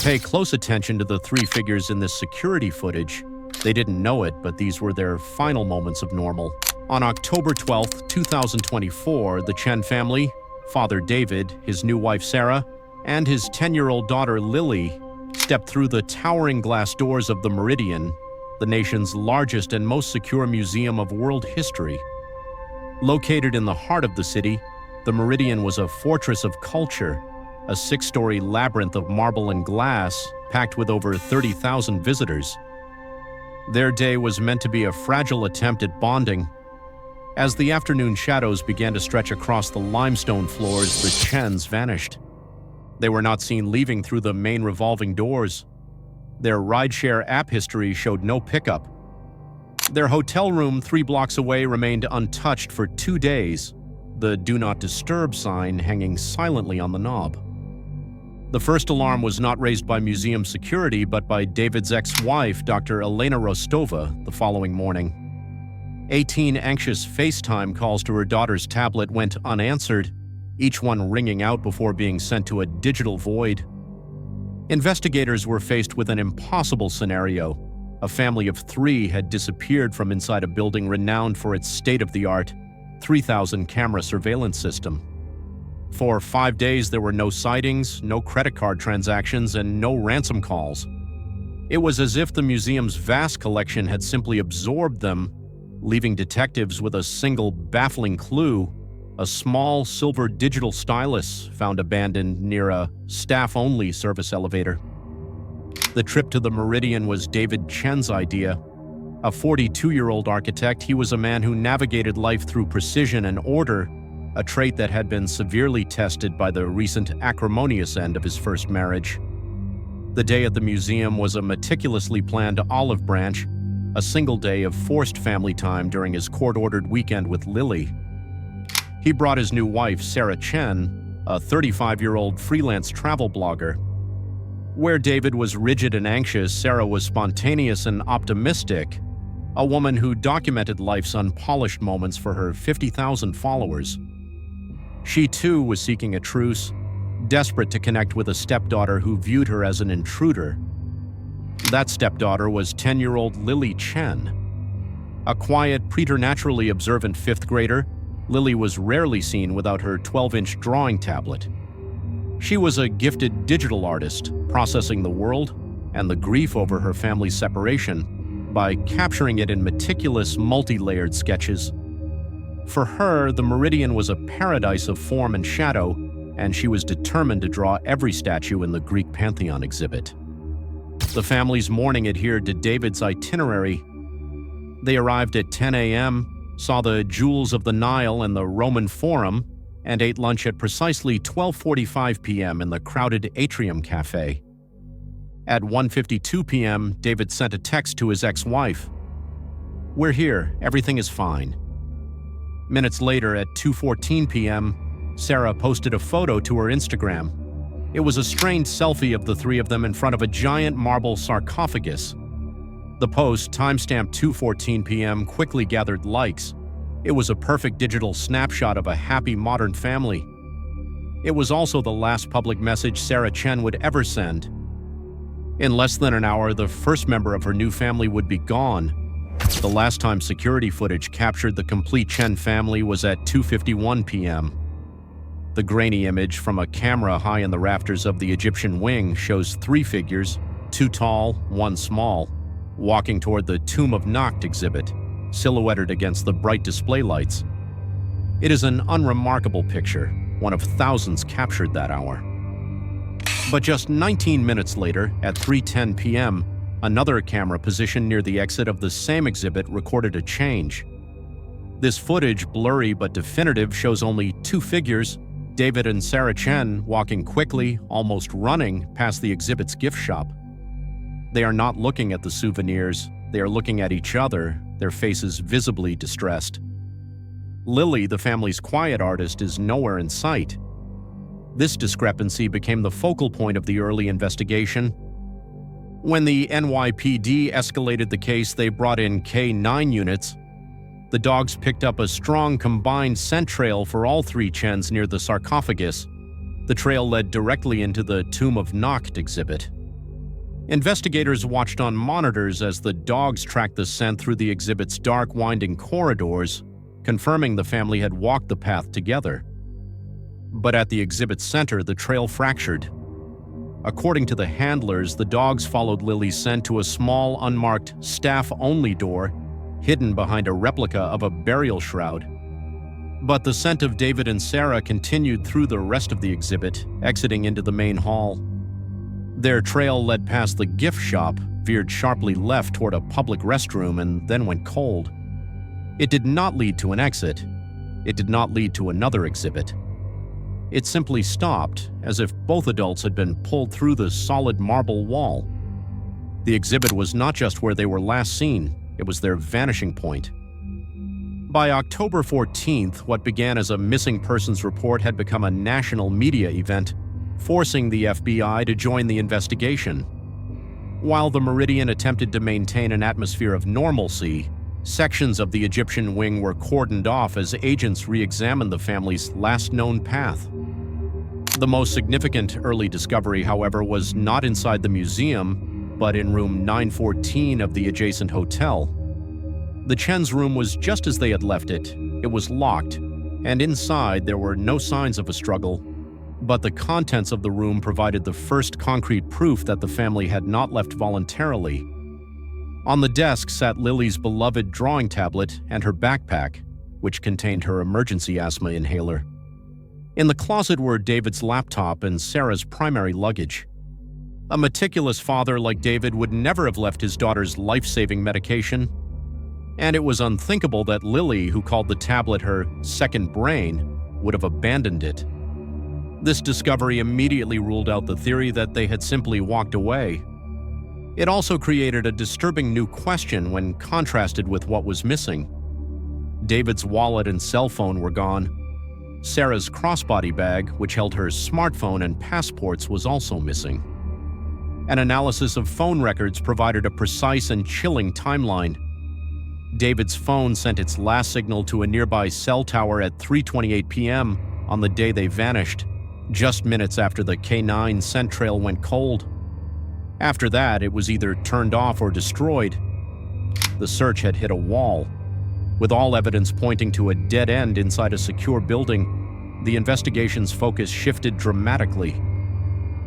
Pay close attention to the three figures in this security footage. They didn't know it, but these were their final moments of normal. On October 12, 2024, the Chen family, Father David, his new wife Sarah, and his 10-year-old daughter Lily stepped through the towering glass doors of the Meridian, the nation's largest and most secure museum of world history. Located in the heart of the city, the Meridian was a fortress of culture, a 6-story labyrinth of marble and glass packed with over 30,000 visitors. Their day was meant to be a fragile attempt at bonding. As the afternoon shadows began to stretch across the limestone floors, the Chens vanished. They were not seen leaving through the main revolving doors. Their rideshare app history showed no pickup. Their hotel room 3 blocks away remained untouched for 2 days, the "Do Not Disturb" sign hanging silently on the knob. The first alarm was not raised by museum security, but by David's ex-wife, Dr. Elena Rostova, the following morning. 18 anxious FaceTime calls to her daughter's tablet went unanswered, each one ringing out before being sent to a digital void. Investigators were faced with an impossible scenario. A family of 3 had disappeared from inside a building renowned for its state-of-the-art 3,000-camera surveillance system. For 5 days, there were no sightings, no credit card transactions, and no ransom calls. It was as if the museum's vast collection had simply absorbed them, leaving detectives with a single baffling clue: a small silver digital stylus found abandoned near a staff-only service elevator. The trip to the Meridian was David Chen's idea. A 42-year-old architect, he was a man who navigated life through precision and order, a trait that had been severely tested by the recent acrimonious end of his first marriage. The day at the museum was a meticulously planned olive branch, a single day of forced family time during his court-ordered weekend with Lily. He brought his new wife, Sarah Chen, a 35-year-old freelance travel blogger. Where David was rigid and anxious, Sarah was spontaneous and optimistic, a woman who documented life's unpolished moments for her 50,000 followers. She too was seeking a truce, desperate to connect with a stepdaughter who viewed her as an intruder. That stepdaughter was 10-year-old Lily Chen. A quiet, preternaturally observant 5th grader, Lily was rarely seen without her 12-inch drawing tablet. She was a gifted digital artist, processing the world and the grief over her family's separation by capturing it in meticulous, multi-layered sketches. For her, the Meridian was a paradise of form and shadow, and she was determined to draw every statue in the Greek Pantheon exhibit. The family's morning adhered to David's itinerary. They arrived at 10 a.m., saw the Jewels of the Nile and the Roman Forum, and ate lunch at precisely 12:45 p.m. in the crowded Atrium Cafe. At 1:52 p.m., David sent a text to his ex-wife. "We're here. Everything is fine." Minutes later, at 2:14 p.m., Sarah posted a photo to her Instagram. It was a strained selfie of the 3 of them in front of a giant marble sarcophagus. The post, timestamped 2:14 p.m., quickly gathered likes. It was a perfect digital snapshot of a happy modern family. It was also the last public message Sarah Chen would ever send. In less than an hour, the first member of her new family would be gone. The last time security footage captured the complete Chen family was at 2:51 p.m. The grainy image from a camera high in the rafters of the Egyptian wing shows 3 figures, 2 tall, 1 small, walking toward the Tomb of Nacht exhibit, silhouetted against the bright display lights. It is an unremarkable picture, one of thousands captured that hour. But just 19 minutes later, at 3:10 p.m., another camera positioned near the exit of the same exhibit recorded a change. This footage, blurry but definitive, shows only 2 figures, David and Sarah Chen, walking quickly, almost running, past the exhibit's gift shop. They are not looking at the souvenirs, they are looking at each other, their faces visibly distressed. Lily, the family's quiet artist, is nowhere in sight. This discrepancy became the focal point of the early investigation. When the NYPD escalated the case, they brought in K9 units. The dogs picked up a strong combined scent trail for all 3 Chens near the sarcophagus. The trail led directly into the Tomb of Nacht exhibit. Investigators watched on monitors as the dogs tracked the scent through the exhibit's dark, winding corridors, confirming the family had walked the path together. But at the exhibit's center, the trail fractured. According to the handlers, the dogs followed Lily's scent to a small, unmarked, staff-only door hidden behind a replica of a burial shroud. But the scent of David and Sarah continued through the rest of the exhibit, exiting into the main hall. Their trail led past the gift shop, veered sharply left toward a public restroom, and then went cold. It did not lead to an exit. It did not lead to another exhibit. It simply stopped, as if both adults had been pulled through the solid marble wall. The exhibit was not just where they were last seen, it was their vanishing point. By October 14th, what began as a missing persons report had become a national media event, forcing the FBI to join the investigation. While the Meridian attempted to maintain an atmosphere of normalcy, sections of the Egyptian wing were cordoned off as agents re-examined the family's last known path. The most significant early discovery, however, was not inside the museum, but in room 914 of the adjacent hotel. The Chen's room was just as they had left it. It was locked, and inside there were no signs of a struggle. But the contents of the room provided the first concrete proof that the family had not left voluntarily. On the desk sat Lily's beloved drawing tablet and her backpack, which contained her emergency asthma inhaler. In the closet were David's laptop and Sarah's primary luggage. A meticulous father like David would never have left his daughter's life-saving medication. And it was unthinkable that Lily, who called the tablet her second brain, would have abandoned it. This discovery immediately ruled out the theory that they had simply walked away. It also created a disturbing new question when contrasted with what was missing. David's wallet and cell phone were gone. Sarah's crossbody bag, which held her smartphone and passports, was also missing. An analysis of phone records provided a precise and chilling timeline. David's phone sent its last signal to a nearby cell tower at 3:28 p.m. on the day they vanished, just minutes after the K9 scent trail went cold. After that, it was either turned off or destroyed. The search had hit a wall. With all evidence pointing to a dead end inside a secure building, the investigation's focus shifted dramatically.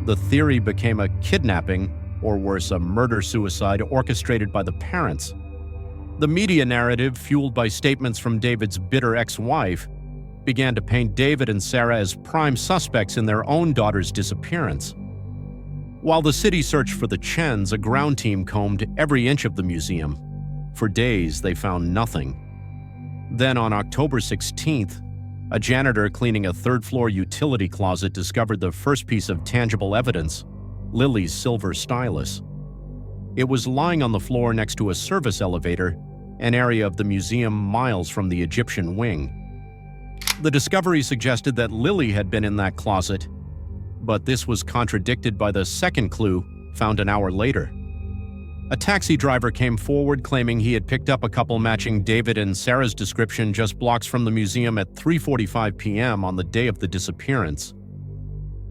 The theory became a kidnapping, or worse, a murder-suicide orchestrated by the parents. The media narrative, fueled by statements from David's bitter ex-wife, began to paint David and Sarah as prime suspects in their own daughter's disappearance. While the city searched for the Chens, a ground team combed every inch of the museum. For days, they found nothing. Then on October 16th, a janitor cleaning a third-floor utility closet discovered the first piece of tangible evidence, Lily's silver stylus. It was lying on the floor next to a service elevator, an area of the museum miles from the Egyptian wing. The discovery suggested that Lily had been in that closet, but this was contradicted by the second clue found an hour later. A taxi driver came forward claiming he had picked up a couple matching David and Sarah's description just blocks from the museum at 3:45 p.m. on the day of the disappearance.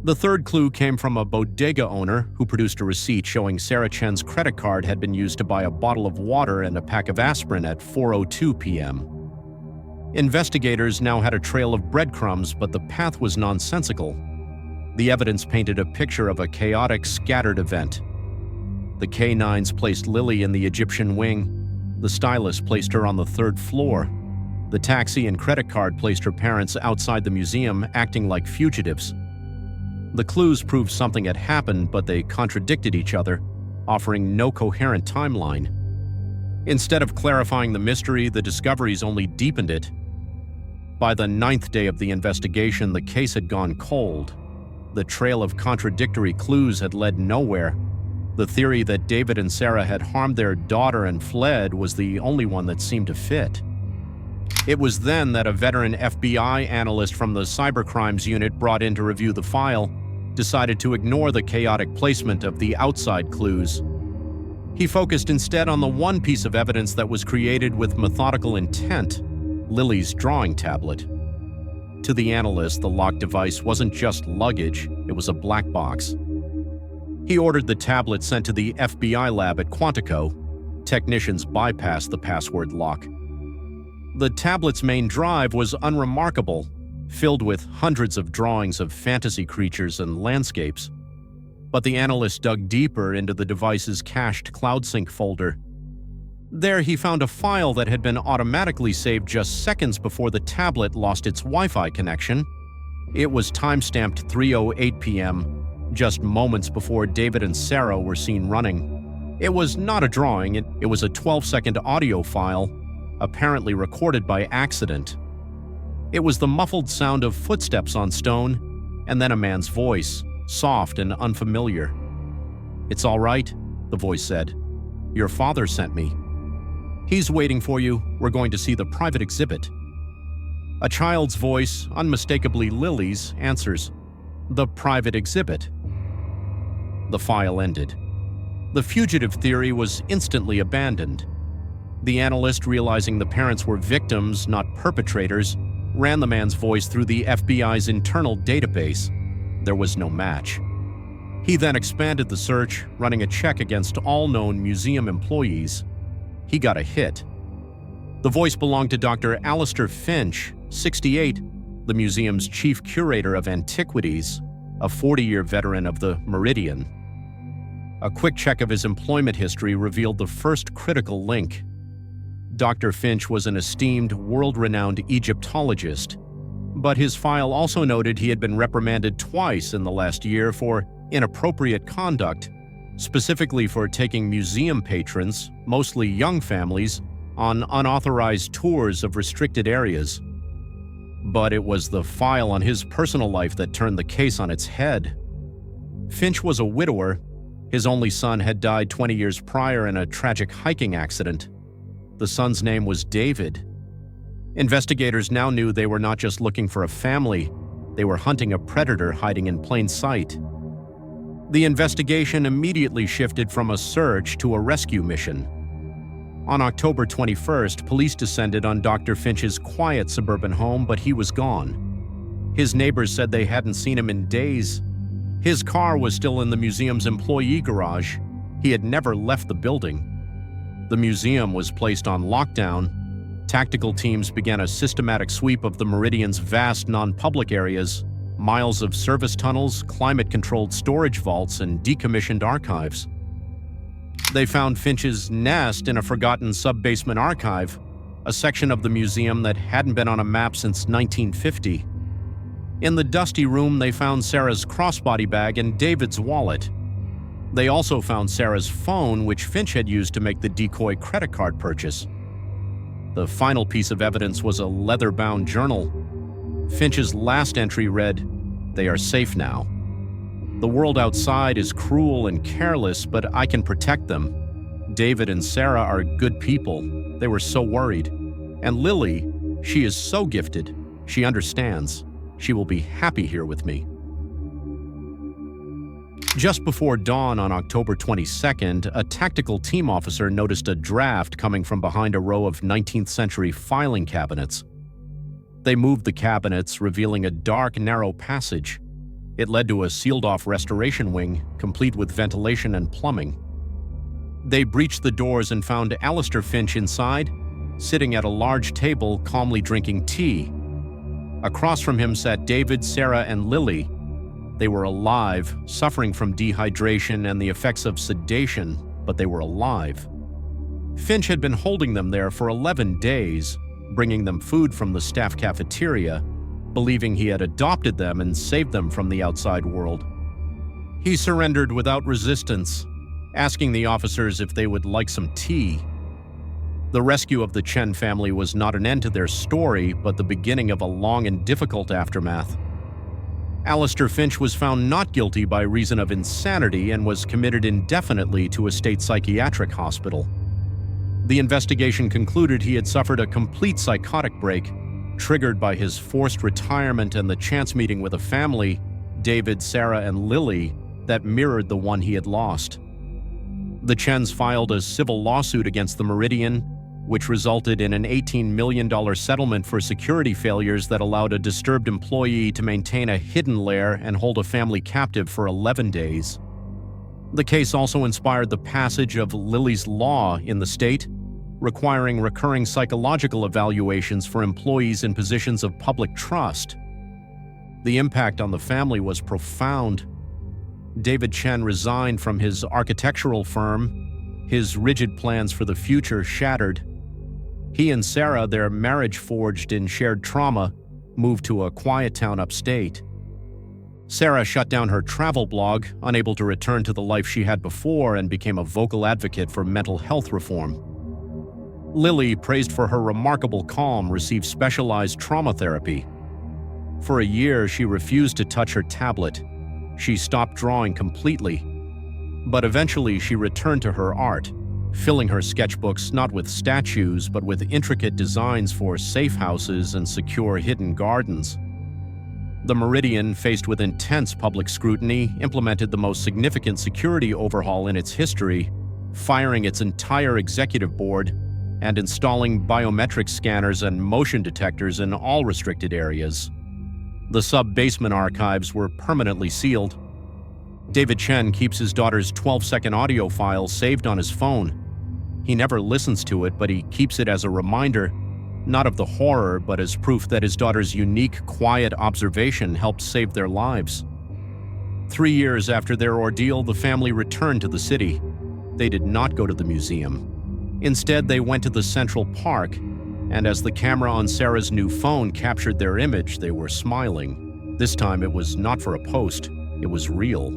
The third clue came from a bodega owner who produced a receipt showing Sarah Chen's credit card had been used to buy a bottle of water and a pack of aspirin at 4:02 p.m. Investigators now had a trail of breadcrumbs, but the path was nonsensical. The evidence painted a picture of a chaotic, scattered event. The K9s placed Lily in the Egyptian wing. The stylist placed her on the third floor. The taxi and credit card placed her parents outside the museum, acting like fugitives. The clues proved something had happened, but they contradicted each other, offering no coherent timeline. Instead of clarifying the mystery, the discoveries only deepened it. By the 9th day of the investigation, the case had gone cold. The trail of contradictory clues had led nowhere. The theory that David and Sarah had harmed their daughter and fled was the only one that seemed to fit. It was then that a veteran FBI analyst from the cybercrimes unit brought in to review the file decided to ignore the chaotic placement of the outside clues. He focused instead on the one piece of evidence that was created with methodical intent, Lily's drawing tablet. To the analyst, the locked device wasn't just luggage, it was a black box. He ordered the tablet sent to the FBI lab at Quantico. Technicians bypassed the password lock. The tablet's main drive was unremarkable, filled with hundreds of drawings of fantasy creatures and landscapes. But the analyst dug deeper into the device's cached CloudSync folder. There he found a file that had been automatically saved just seconds before the tablet lost its Wi-Fi connection. It was time-stamped 3:08 p.m., just moments before David and Sarah were seen running. It was not a drawing, it was a 12-second audio file, apparently recorded by accident. It was the muffled sound of footsteps on stone, and then a man's voice, soft and unfamiliar. "It's all right," the voice said. "Your father sent me. He's waiting for you. We're going to see the private exhibit." A child's voice, unmistakably Lily's, answers, "The private exhibit." The file ended. The fugitive theory was instantly abandoned. The analyst, realizing the parents were victims, not perpetrators, ran the man's voice through the FBI's internal database. There was no match. He then expanded the search, running a check against all known museum employees. He got a hit. The voice belonged to Dr. Alistair Finch, 68, the museum's chief curator of antiquities, a 40-year veteran of the Meridian. A quick check of his employment history revealed the first critical link. Dr. Finch was an esteemed, world-renowned Egyptologist, but his file also noted he had been reprimanded twice in the last year for inappropriate conduct, specifically for taking museum patrons, mostly young families, on unauthorized tours of restricted areas. But it was the file on his personal life that turned the case on its head. Finch was a widower. His only son had died 20 years prior in a tragic hiking accident. The son's name was David. Investigators now knew they were not just looking for a family, they were hunting a predator hiding in plain sight. The investigation immediately shifted from a search to a rescue mission. On October 21st, police descended on Dr. Finch's quiet suburban home, but he was gone. His neighbors said they hadn't seen him in days. His car was still in the museum's employee garage. He had never left the building. The museum was placed on lockdown. Tactical teams began a systematic sweep of the Meridian's vast non-public areas, miles of service tunnels, climate-controlled storage vaults, and decommissioned archives. They found Finch's nest in a forgotten sub-basement archive, a section of the museum that hadn't been on a map since 1950. In the dusty room, they found Sarah's crossbody bag and David's wallet. They also found Sarah's phone, which Finch had used to make the decoy credit card purchase. The final piece of evidence was a leather-bound journal. Finch's last entry read, "They are safe now. The world outside is cruel and careless, but I can protect them. David and Sarah are good people. They were so worried. And Lily, she is so gifted. She understands. She will be happy here with me." Just before dawn on October 22nd, a tactical team officer noticed a draft coming from behind a row of 19th-century filing cabinets. They moved the cabinets, revealing a dark, narrow passage. It led to a sealed-off restoration wing, complete with ventilation and plumbing. They breached the doors and found Alistair Finch inside, sitting at a large table, calmly drinking tea. Across from him sat David, Sarah, and Lily. They were alive, suffering from dehydration and the effects of sedation, but they were alive. Finch had been holding them there for 11 days, bringing them food from the staff cafeteria, believing he had adopted them and saved them from the outside world. He surrendered without resistance, asking the officers if they would like some tea. The rescue of the Chen family was not an end to their story, but the beginning of a long and difficult aftermath. Alistair Finch was found not guilty by reason of insanity and was committed indefinitely to a state psychiatric hospital. The investigation concluded he had suffered a complete psychotic break, triggered by his forced retirement and the chance meeting with a family, David, Sarah, and Lily, that mirrored the one he had lost. The Chens filed a civil lawsuit against the Meridian, which resulted in an $18 million settlement for security failures that allowed a disturbed employee to maintain a hidden lair and hold a family captive for 11 days. The case also inspired the passage of Lily's Law in the state, requiring recurring psychological evaluations for employees in positions of public trust. The impact on the family was profound. David Chen resigned from his architectural firm, his rigid plans for the future shattered. He and Sarah, their marriage forged in shared trauma, moved to a quiet town upstate. Sarah shut down her travel blog, unable to return to the life she had before, and became a vocal advocate for mental health reform. Lily, praised for her remarkable calm, received specialized trauma therapy. For a year, she refused to touch her tablet. She stopped drawing completely. But eventually, she returned to her art, filling her sketchbooks not with statues, but with intricate designs for safe houses and secure hidden gardens. The Meridian, faced with intense public scrutiny, implemented the most significant security overhaul in its history, firing its entire executive board and installing biometric scanners and motion detectors in all restricted areas. The sub-basement archives were permanently sealed. David Chen keeps his daughter's 12-second audio file saved on his phone. He never listens to it, but he keeps it as a reminder, not of the horror, but as proof that his daughter's unique, quiet observation helped save their lives. 3 years after their ordeal, the family returned to the city. They did not go to the museum. Instead, they went to the Central Park, and as the camera on Sarah's new phone captured their image, they were smiling. This time, it was not for a post, it was real.